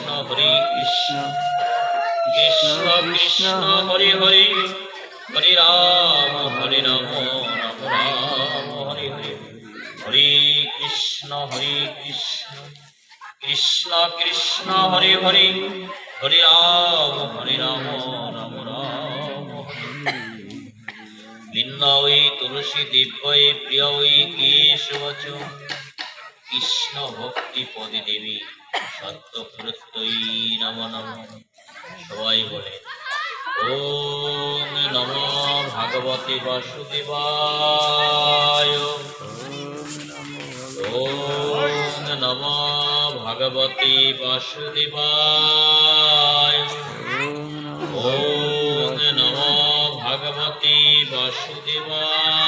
হরে কৃষ্ণ কৃষ্ণ কৃষ্ণ হরে হরে হরে রাম রাম রাম হরে হরে হরে কৃষ্ণ কৃষ্ণ কৃষ্ণ হরে হরে হরে রাম রাম রাম বৃন্দা ওই তুলসী দিব্যই প্রিয় ওই কেশবচ কৃষ্ণ ভক্তি পদে দেবী সত্যপ্রত্যয়ী নম নম। সবাই বলে ওম নমো ভগবতে বাসুদেবায়, ওম নমো ভগবতে বাসুদেবায়, ওম নমো ভগবতে বাসুদেবায়।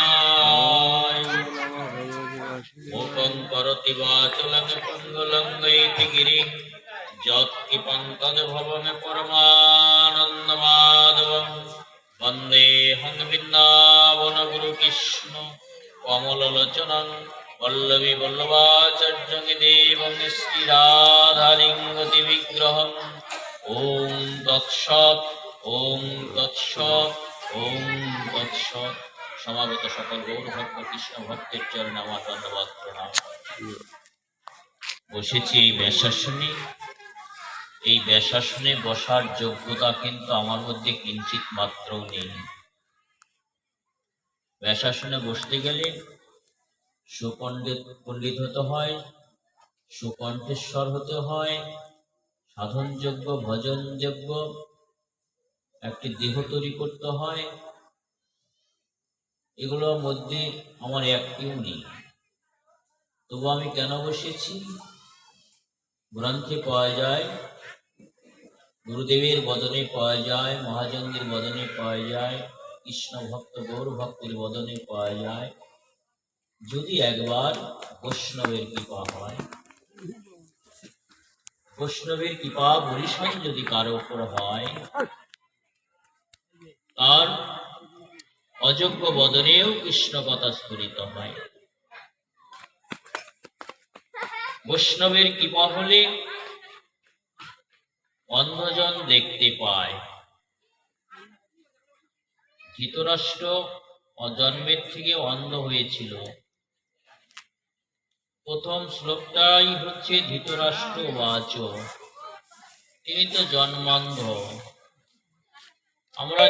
মুখং করতি বাচলং পঙ্গলঙ্গৈতি গিরিং যৎকিপং তদ্ভবং পরমানন্দমাধবং। বন্দেহং বৃন্দাবন গুরু কৃষ্ণ কমললোচনং বল্লভী বল্লভাচার্যং দেবং শ্রীরাধালিঙ্গতি বিগ্রহং। ওম তৎসৎ ওম তৎসৎ ওম তৎসৎ। সমাগত সকল গৌর ভক্ত কৃষ্ণ ভক্তের চরণে আমার ধন্যবাদ প্রণাম। বসেছি এই ব্যাসাসনে। এই ব্যাসাসনে বসার যোগ্যতা কিন্তু আমার মধ্যে কিঞ্চিত মাত্রও নেই। ব্যাসাসনে বসতে গেলে সুপণ্ডিত হতে হয়, সুকণ্ঠেশ্বর হতে হয়, সাধনযোগ্য ভজনযোগ্য একটি দেহ তৈরি করতে হয়। এগুলোর মধ্যে আমার একটিও নেই। তবু আমি কেন বসেছি? গ্রন্থে পাওয়া যায়, গুরুদেবের বদনে পাওয়া যায়, মহাজনদের বদনে পাওয়া যায়, কৃষ্ণ ভক্ত গৌর ভক্তের বদনে পাওয়া যায়, যদি একবার বৈষ্ণবের কৃপা হয়, বৈষ্ণবের কৃপা পরিশন যদি কারো উপর হয়, তার অযোগ্য বদনেও কৃষ্ণ কথা স্ফুরিত হয়। বৈষ্ণবের কৃপা হলে অন্ধজন দেখতে পায়। ধৃতরাষ্ট্র জন্মের থেকে অন্ধ হয়েছিল। প্রথম শ্লোকটাই হচ্ছে ধৃতরাষ্ট্র বাচ, তিনি তো জন্মান্ধ। আমরা